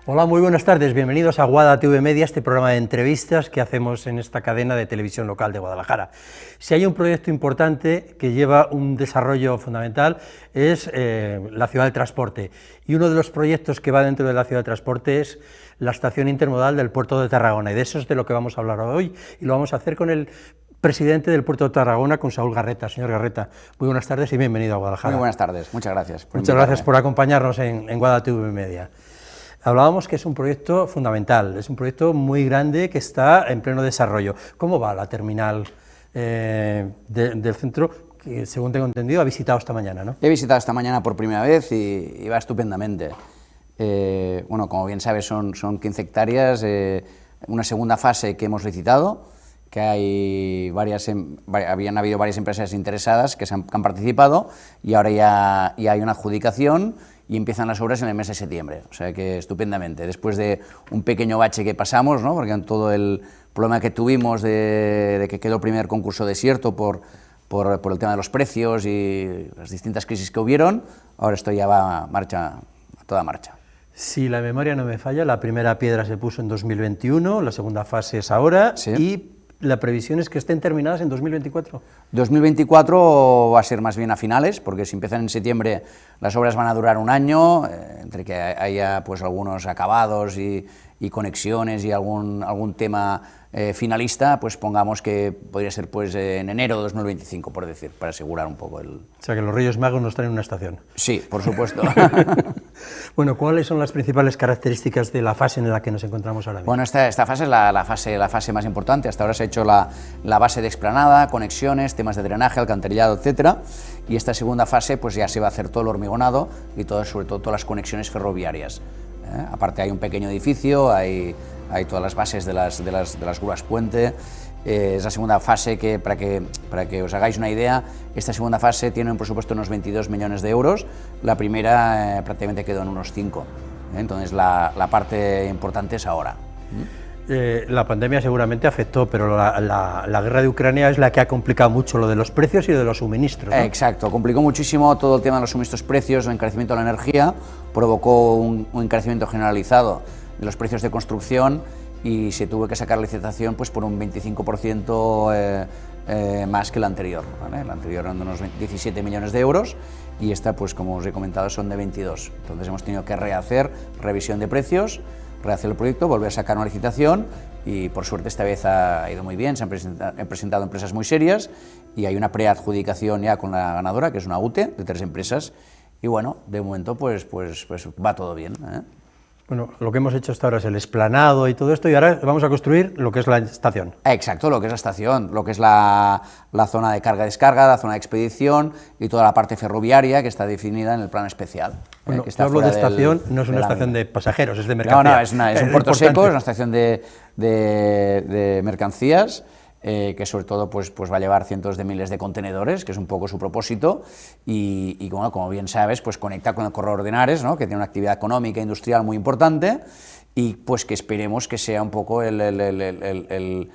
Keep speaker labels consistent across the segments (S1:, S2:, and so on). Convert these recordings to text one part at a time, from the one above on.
S1: Hola, muy buenas tardes, bienvenidos a Guada TV Media, este programa de entrevistas que hacemos en esta cadena de televisión local de Guadalajara. Si hay un proyecto importante que lleva un desarrollo fundamental es la ciudad del transporte, y uno de los proyectos que va dentro de la ciudad del transporte es la estación intermodal del puerto de Tarragona, y de eso es de lo que vamos a hablar hoy, y lo vamos a hacer con el presidente del puerto de Tarragona, con Saúl Garreta. Señor Garreta, muy buenas tardes y bienvenido a Guadalajara.
S2: Muy buenas tardes, muchas gracias por
S1: Muchas gracias por acompañarnos en Guada TV Media. Hablábamos que es un proyecto fundamental, es un proyecto muy grande que está en pleno desarrollo. ¿Cómo va la terminal del centro, que según tengo entendido ha visitado esta mañana, ¿no?
S2: He visitado esta mañana por primera vez y va estupendamente. Bueno, como bien sabes, son 15 hectáreas, una segunda fase que hemos licitado, que habían habido varias empresas interesadas que han participado, y ahora ya hay una adjudicación y empiezan las obras en el mes de septiembre, o sea que estupendamente. Después de un pequeño bache que pasamos, ¿no?, porque en todo el problema que tuvimos de que quedó el primer concurso desierto por el tema de los precios y las distintas crisis que hubieron, ahora esto ya va a toda marcha.
S1: Si la memoria no me falla, la primera piedra se puso en 2021, la segunda fase es ahora,
S2: sí.
S1: Y la previsión es que estén terminadas en 2024.
S2: 2024 va a ser más bien a finales, porque si empiezan en septiembre las obras van a durar un año, entre que haya pues algunos acabados y conexiones y algún tema finalista, pues pongamos que podría ser pues en enero de 2025, por decir, para asegurar un poco el...
S1: O sea que los Reyes Magos nos traen una estación.
S2: Sí, por supuesto.
S1: Bueno, ¿cuáles son las principales características de la fase en la que nos encontramos ahora mismo?
S2: Bueno, esta fase es la fase más importante. Hasta ahora se ha hecho la base de explanada, conexiones, temas de drenaje, alcantarillado, etcétera, y esta segunda fase pues ya se va a hacer todo el hormigonado y sobre todo todas las conexiones ferroviarias. Aparte hay un pequeño edificio, hay todas las bases de las grúas puente. Es la segunda fase que, para que os hagáis una idea, esta segunda fase tiene un presupuesto de unos 22 millones de euros, la primera prácticamente quedó en unos 5, entonces la parte importante es ahora.
S1: La pandemia seguramente afectó, pero la guerra de Ucrania es la que ha complicado mucho lo de los precios y de los suministros, ¿no?
S2: Exacto, complicó muchísimo todo el tema de los suministros, precios, el encarecimiento de la energía, provocó un encarecimiento generalizado de los precios de construcción y se tuvo que sacar la licitación pues por un 25% más que la anterior, ¿vale? La anterior eran de unos 17 millones de euros y esta, pues como os he comentado, son de 22. Entonces hemos tenido que rehacer revisión de precios, rehacer el proyecto, volver a sacar una licitación y por suerte esta vez ha ido muy bien, se han presentado empresas muy serias y hay una preadjudicación ya con la ganadora, que es una UTE de 3 empresas y bueno, de momento pues va todo bien, ¿eh?
S1: Bueno, lo que hemos hecho hasta ahora es el explanado y todo esto, y ahora vamos a construir lo que es la estación.
S2: Exacto, lo que es la estación, lo que es la zona de carga-descarga, la zona de expedición y toda la parte ferroviaria que está definida en el plan especial.
S1: Bueno,
S2: que está
S1: hablo de estación, no es una estación de pasajeros, es de mercancías.
S2: No, es un puerto seco, es una estación de mercancías, que sobre todo pues va a llevar cientos de miles de contenedores, que es un poco su propósito, y bueno, como bien sabes, pues conecta con el corredor de Henares, ¿no?, que tiene una actividad económica e industrial muy importante, y pues que esperemos que sea un poco el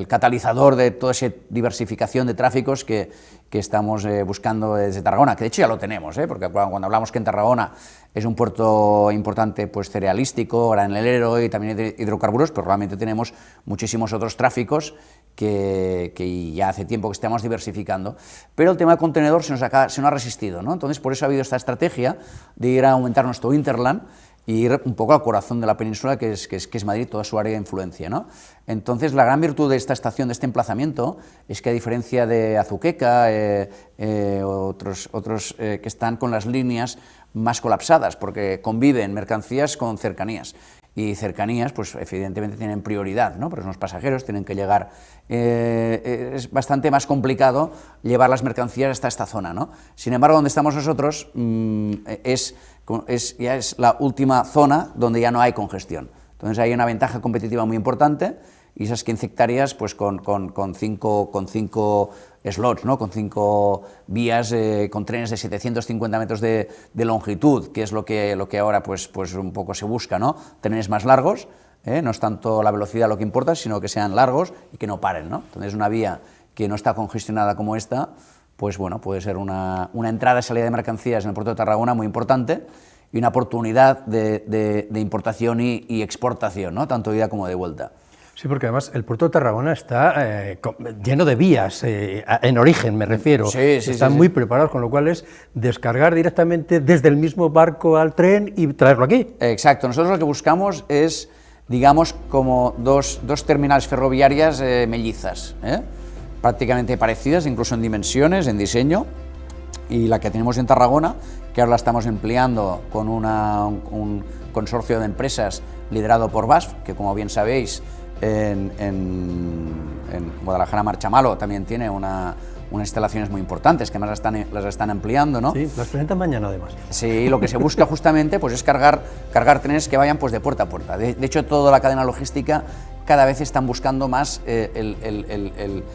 S2: catalizador de toda esa diversificación de tráficos que estamos buscando desde Tarragona, que de hecho ya lo tenemos, porque cuando hablamos que en Tarragona es un puerto importante pues cerealístico, granelero y también de hidrocarburos, pero realmente tenemos muchísimos otros tráficos que ya hace tiempo que estamos diversificando, pero el tema del contenedor se nos ha resistido, ¿no? Entonces por eso ha habido esta estrategia de ir a aumentar nuestro hinterland y ir un poco al corazón de la península, que es Madrid, toda su área de influencia, ¿no? Entonces, la gran virtud de esta estación, de este emplazamiento, es que a diferencia de Azuqueca, otros que están con las líneas más colapsadas, porque conviven mercancías con cercanías, y cercanías, pues evidentemente tienen prioridad, ¿no?, porque son los pasajeros, tienen que llegar, es bastante más complicado llevar las mercancías hasta esta zona, ¿no? Sin embargo, donde estamos nosotros ya es la última zona donde ya no hay congestión. Entonces hay una ventaja competitiva muy importante y esas 15 hectáreas pues con 5 slots, ¿no?, con 5 vías, con trenes de 750 metros de longitud, que es lo que ahora pues un poco se busca, ¿no?, trenes más largos, no es tanto la velocidad lo que importa, sino que sean largos y que no paren, ¿no? Entonces una vía que no está congestionada como esta, pues bueno, puede ser una entrada y salida de mercancías en el puerto de Tarragona muy importante y una oportunidad de importación y exportación, ¿no? Tanto de ida como de vuelta.
S1: Sí, porque además el puerto de Tarragona está lleno de vías, en origen me refiero, están muy preparados, con lo cual es descargar directamente desde el mismo barco al tren y traerlo aquí.
S2: Exacto, nosotros lo que buscamos es, digamos, como dos terminales ferroviarias mellizas, prácticamente parecidas, incluso en dimensiones, en diseño, y la que tenemos en Tarragona, que ahora la estamos empleando con un consorcio de empresas liderado por BASF, que como bien sabéis, en Guadalajara Marchamalo también tiene unas instalaciones muy importantes, que además las están ampliando, ¿no?
S1: Sí, las presentan mañana además.
S2: Sí, lo que se busca justamente pues es cargar trenes que vayan pues de puerta a puerta. De hecho, toda la cadena logística cada vez están buscando más el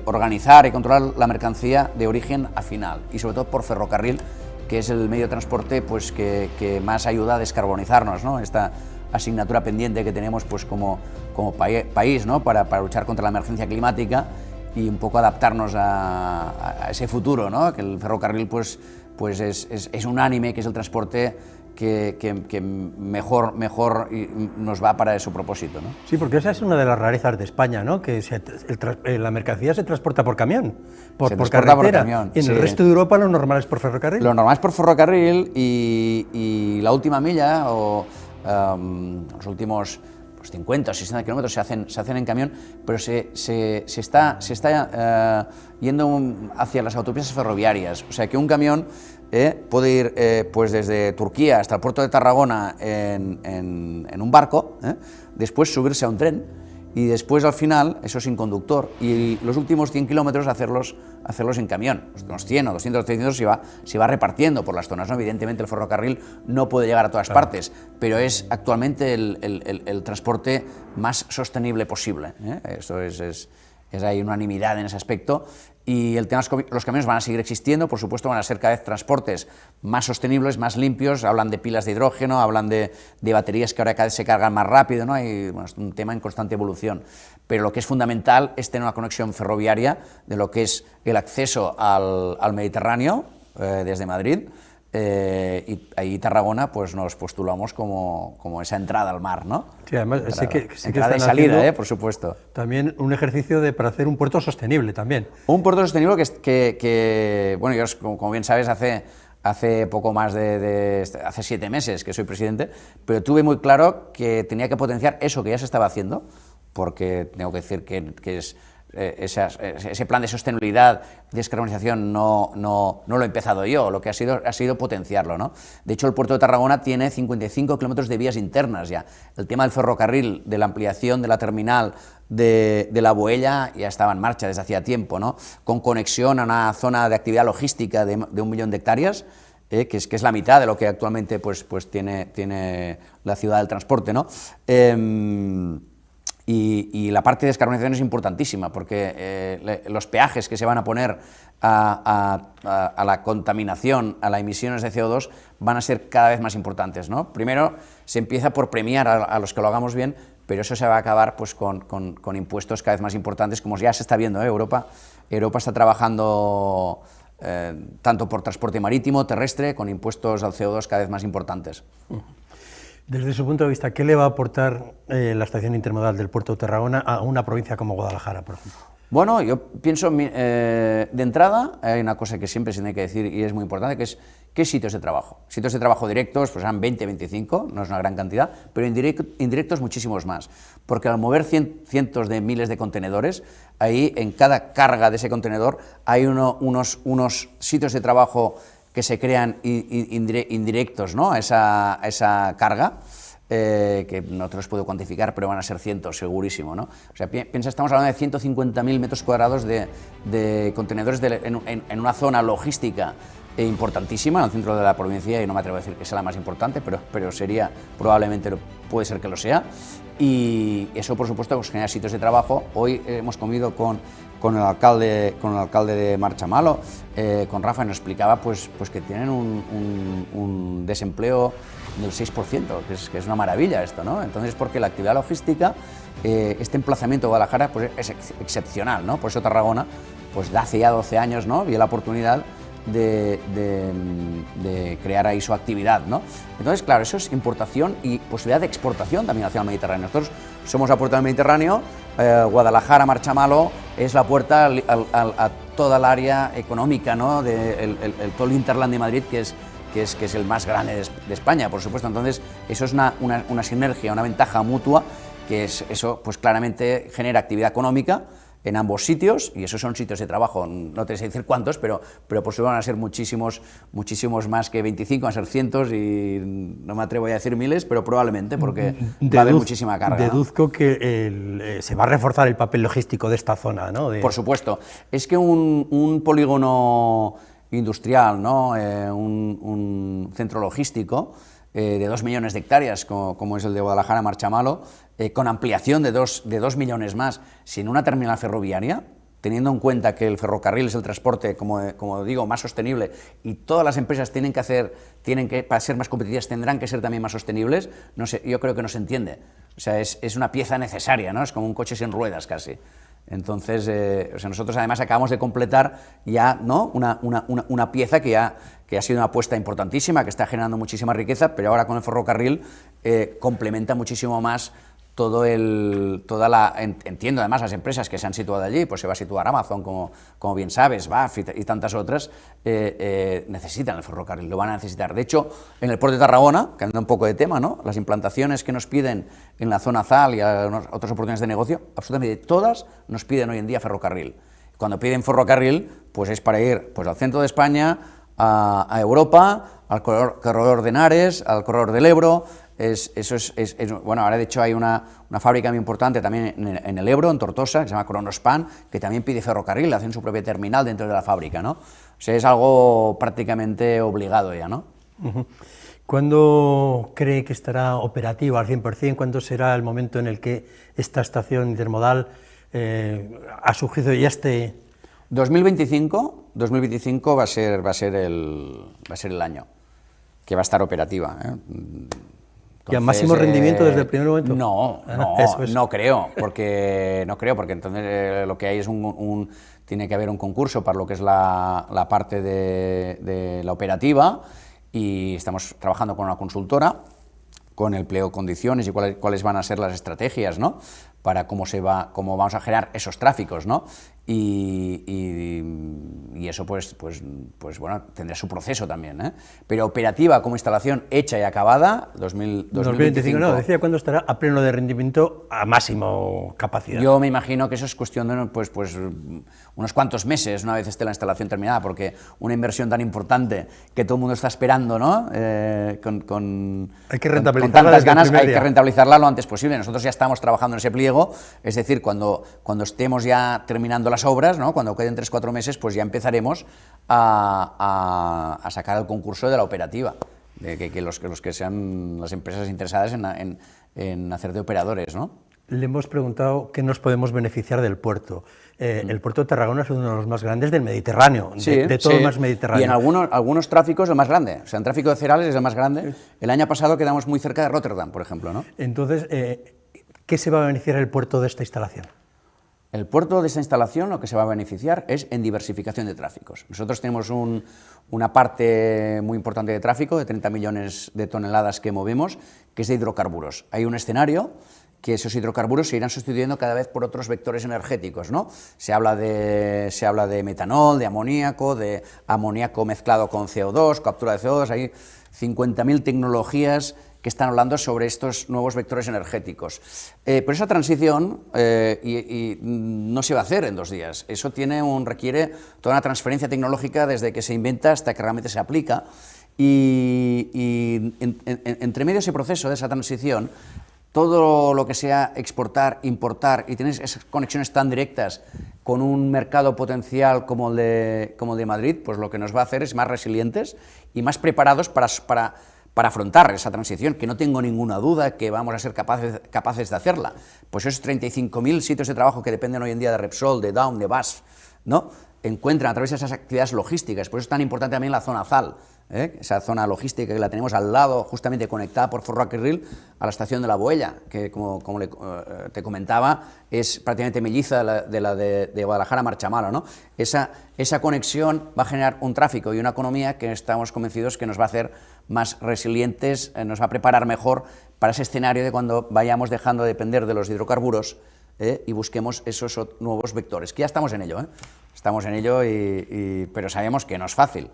S2: organizar y controlar la mercancía de origen a final, y sobre todo por ferrocarril, que es el medio de transporte pues que más ayuda a descarbonizarnos, ¿no? Esta asignatura pendiente que tenemos pues como país, ¿no? para luchar contra la emergencia climática y un poco adaptarnos a ese futuro, ¿no? Que el ferrocarril pues es unánime, que es el transporte que mejor nos va para su propósito, ¿no?
S1: Sí, porque esa es una de las rarezas de España, ¿no? Que la mercancía se transporta por camión, por carretera,
S2: por camión,
S1: y en el resto de Europa lo normal es por ferrocarril.
S2: Lo normal es por ferrocarril y la última milla o los últimos 50 o 60 kilómetros se hacen en camión, pero se está yendo hacia las autopistas ferroviarias, o sea que un camión puede ir pues desde Turquía hasta el puerto de Tarragona en un barco, después subirse a un tren y después al final, eso sin conductor, y los últimos 100 kilómetros hacerlos en camión, unos 100 o 200 o 300 se va repartiendo por las zonas, ¿no? Evidentemente el ferrocarril no puede llegar a todas partes, pero es actualmente el transporte más sostenible posible, Eso hay unanimidad en ese aspecto, y el tema los camiones van a seguir existiendo, por supuesto van a ser cada vez transportes más sostenibles, más limpios, hablan de pilas de hidrógeno, hablan de baterías que ahora cada vez se cargan más rápido, ¿no? Es un tema en constante evolución, pero lo que es fundamental es tener una conexión ferroviaria de lo que es el acceso al Mediterráneo desde Madrid, y ahí Tarragona pues nos postulamos como esa entrada al mar, ¿no?
S1: Sí, además sí que
S2: entrada y salida, por supuesto.
S1: También un ejercicio para hacer un puerto sostenible también.
S2: Un puerto sostenible que bueno, yo como bien sabes hace poco más hace 7 meses que soy presidente, pero tuve muy claro que tenía que potenciar eso que ya se estaba haciendo, porque tengo que decir que es ese plan de sostenibilidad, descarbonización, no lo he empezado yo, lo que ha sido potenciarlo, ¿no? De hecho, el puerto de Tarragona tiene 55 kilómetros de vías internas ya. El tema del ferrocarril, de la ampliación de la terminal de la Boella ya estaba en marcha desde hacía tiempo, ¿no? Con conexión a una zona de actividad logística de 1 millón de hectáreas, que es la mitad de lo que actualmente pues tiene la ciudad del transporte, ¿no? Y la parte de descarbonización es importantísima, porque los peajes que se van a poner a la contaminación, a las emisiones de CO2, van a ser cada vez más importantes, ¿no? Primero se empieza por premiar a los que lo hagamos bien, pero eso se va a acabar pues, con impuestos cada vez más importantes, como ya se está viendo, Europa está trabajando tanto por transporte marítimo, terrestre, con impuestos al CO2 cada vez más importantes.
S1: Desde su punto de vista, ¿qué le va a aportar la estación intermodal del puerto de Tarragona a una provincia como Guadalajara, por ejemplo?
S2: Bueno, yo pienso, de entrada, hay una cosa que siempre se tiene que decir y es muy importante, que es ¿qué sitios de trabajo? Sitios de trabajo directos, pues eran 20, 25, no es una gran cantidad, pero indirectos muchísimos más, porque al mover cientos de miles de contenedores, ahí en cada carga de ese contenedor hay unos sitios de trabajo que se crean indirectos, ¿no? a esa carga, que no te los puedo cuantificar, pero van a ser cientos, segurísimo, ¿no? O sea, piensa, estamos hablando de 150.000 metros cuadrados de contenedores en una zona logística importantísima, en el centro de la provincia, y no me atrevo a decir que sea la más importante, pero sería, probablemente puede ser que lo sea, y eso, por supuesto, pues, genera sitios de trabajo. Hoy hemos comido con el alcalde de Marchamalo, con Rafa, y nos explicaba pues que tienen un desempleo del 6%, que es una maravilla esto, ¿no? Entonces, porque la actividad logística, este emplazamiento de Guadalajara pues es excepcional, ¿no? Por eso Tarragona, pues de hace ya 12 años, ¿no? Vio la oportunidad de crear ahí su actividad, ¿no? Entonces, claro, eso es importación y posibilidad de exportación también hacia el Mediterráneo. Nosotros somos la puerta del Mediterráneo, Guadalajara, Marchamalo es la puerta a toda el área económica, ¿no? Todo el Hinterland de Madrid, que es el más grande de España, por supuesto. Entonces, eso es una sinergia, una ventaja mutua, que eso pues claramente genera actividad económica en ambos sitios, y esos son sitios de trabajo, no te sé decir cuántos, pero por supuesto van a ser muchísimos más que 25, van a ser cientos, y no me atrevo a decir miles, pero probablemente, porque va a haber muchísima carga.
S1: Deduzco, ¿no?, que se va a reforzar el papel logístico de esta zona, ¿no?
S2: Por supuesto. Es que un polígono industrial, ¿no? Un centro logístico de 2 millones de hectáreas, como es el de Guadalajara, Marchamalo, con ampliación de 2 millones más, sin una terminal ferroviaria, teniendo en cuenta que el ferrocarril es el transporte, como digo, más sostenible, y todas las empresas para ser más competitivas, tendrán que ser también más sostenibles, no sé, yo creo que no se entiende. O sea, es una pieza necesaria, ¿no? Es como un coche sin ruedas casi. Entonces, nosotros además acabamos de completar ya, ¿no?, una pieza que ha sido una apuesta importantísima, que está generando muchísima riqueza, pero ahora con el ferrocarril complementa muchísimo más entiendo además las empresas que se han situado allí, pues se va a situar Amazon, como bien sabes, BAF y tantas otras, necesitan el ferrocarril, lo van a necesitar. De hecho, en el puerto de Tarragona, que anda un poco de tema, ¿no?, las implantaciones que nos piden en la zona ZAL y otras oportunidades de negocio, absolutamente todas nos piden hoy en día ferrocarril. Cuando piden ferrocarril, pues es para ir pues al centro de España, a Europa, al corredor de Henares, al corredor del Ebro. Bueno, ahora de hecho hay una fábrica muy importante también en el Ebro, en Tortosa, que se llama Kronospan, que también pide ferrocarril, hacen su propia terminal dentro de la fábrica, ¿no? O sea, es algo prácticamente obligado ya, ¿no?
S1: Uh-huh. ¿Cuándo cree que estará operativa al 100%? ¿Cuándo será el momento en el que esta estación intermodal, a su juicio, ya esté...?
S2: 2025 va a ser el año que va a estar operativa, ¿eh?
S1: ¿Y a máximo rendimiento desde el primer momento?
S2: No creo, porque entonces lo que hay es tiene que haber un concurso para lo que es la parte de la operativa, y estamos trabajando con una consultora, con el pliego de condiciones y cuáles van a ser las estrategias, ¿no?, para cómo vamos a generar esos tráficos, ¿no? Y eso pues bueno, tendrá su proceso también, ¿eh? Pero operativa como instalación hecha y acabada, 2025.
S1: No, decía cuándo estará a pleno de rendimiento, a máximo capacidad.
S2: Yo me imagino que eso es cuestión de pues unos cuantos meses, una vez esté la instalación terminada, porque una inversión tan importante que todo el mundo está esperando, ¿no?
S1: Hay que
S2: con tantas ganas, hay que rentabilizarla lo antes posible. Nosotros ya estamos trabajando en ese pliego, es decir, cuando estemos ya terminando las obras, ¿no?, cuando queden 3-4 meses, pues ya empezaremos a sacar el concurso de la operativa, de que los que sean las empresas interesadas en hacer de operadores, ¿no?
S1: Le hemos preguntado qué nos podemos beneficiar del puerto. El puerto de Tarragona es uno de los más grandes del Mediterráneo, de todo el más Mediterráneo.
S2: Y en algunos tráficos el más grande, o sea, en tráfico de cereales es el más grande. El año pasado quedamos muy cerca de Rotterdam, por ejemplo, ¿no?
S1: Entonces, ¿qué se va a beneficiar el puerto de esta instalación?
S2: El puerto de esta instalación lo que se va a beneficiar es en diversificación de tráficos. Nosotros tenemos una parte muy importante de tráfico, de 30 millones de toneladas que movemos, que es de hidrocarburos. Hay un escenario que esos hidrocarburos se irán sustituyendo cada vez por otros vectores energéticos, ¿no? Se habla de metanol, de amoníaco mezclado con CO2, captura de CO2, hay 50.000 tecnologías que están hablando sobre estos nuevos vectores energéticos. Pero esa transición no se va a hacer en 2 días. Eso requiere toda una transferencia tecnológica desde que se inventa hasta que realmente se aplica. Y entre medio de ese proceso, de esa transición, todo lo que sea exportar, importar y tener esas conexiones tan directas con un mercado potencial como el de Madrid, pues lo que nos va a hacer es más resilientes y más preparados para afrontar esa transición, que no tengo ninguna duda que vamos a ser capaces de hacerla. Pues esos 35.000 sitios de trabajo que dependen hoy en día de Repsol, de Dawn, de BASF, ¿no? Encuentran a través de esas actividades logísticas. Por eso es tan importante también la zona ZAL, esa zona logística que la tenemos al lado, justamente conectada por ferrocarril a la estación de La Boella, que como te comentaba, es prácticamente melliza de la de Guadalajara Marchamalo, ¿no? Esa conexión va a generar un tráfico y una economía que estamos convencidos que nos va a hacer más resilientes, nos va a preparar mejor para ese escenario de cuando vayamos dejando de depender de los hidrocarburos y busquemos esos nuevos vectores, que ya estamos en ello, estamos en ello, pero sabemos que no es fácil.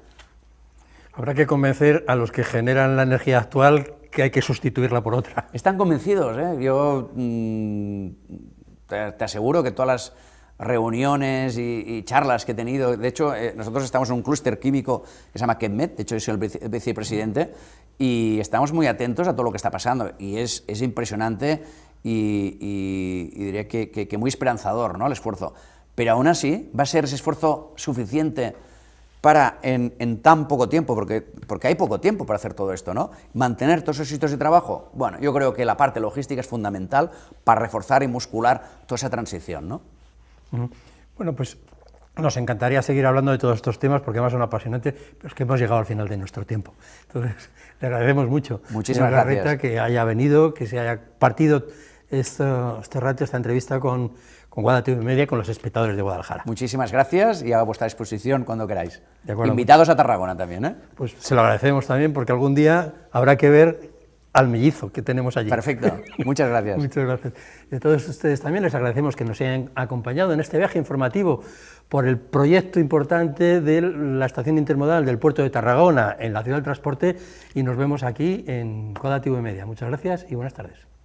S1: Habrá que convencer a los que generan la energía actual que hay que sustituirla por otra.
S2: Están convencidos, yo te aseguro que todas las reuniones y charlas que he tenido, de hecho nosotros estamos en un clúster químico que se llama KEPMET, de hecho yo soy el vicepresidente, y estamos muy atentos a todo lo que está pasando, y es impresionante y diría que muy esperanzador, ¿no?, el esfuerzo. Pero aún así va a ser ese esfuerzo suficiente para en tan poco tiempo, porque hay poco tiempo para hacer todo esto, ¿no?, mantener todos esos sitios de trabajo. Bueno, yo creo que la parte logística es fundamental para reforzar y muscular toda esa transición, ¿no?
S1: Bueno, pues nos encantaría seguir hablando de todos estos temas porque además son apasionantes, pero es que hemos llegado al final de nuestro tiempo. Entonces, le agradecemos mucho.
S2: Muchísimas gracias.
S1: Larreta, que haya venido, que se haya partido este rato, esta entrevista con Guada TV Media, con los espectadores de Guadalajara.
S2: Muchísimas gracias y a vuestra disposición cuando queráis.
S1: De acuerdo.
S2: Invitados a Tarragona también, ¿eh?
S1: Pues se lo agradecemos también porque algún día habrá que ver al mellizo que tenemos allí.
S2: Perfecto, muchas gracias.
S1: Muchas gracias. Y a todos ustedes también les agradecemos que nos hayan acompañado en este viaje informativo por el proyecto importante de la estación intermodal del puerto de Tarragona en la ciudad del transporte, y nos vemos aquí en Guada TV Media. Muchas gracias y buenas tardes.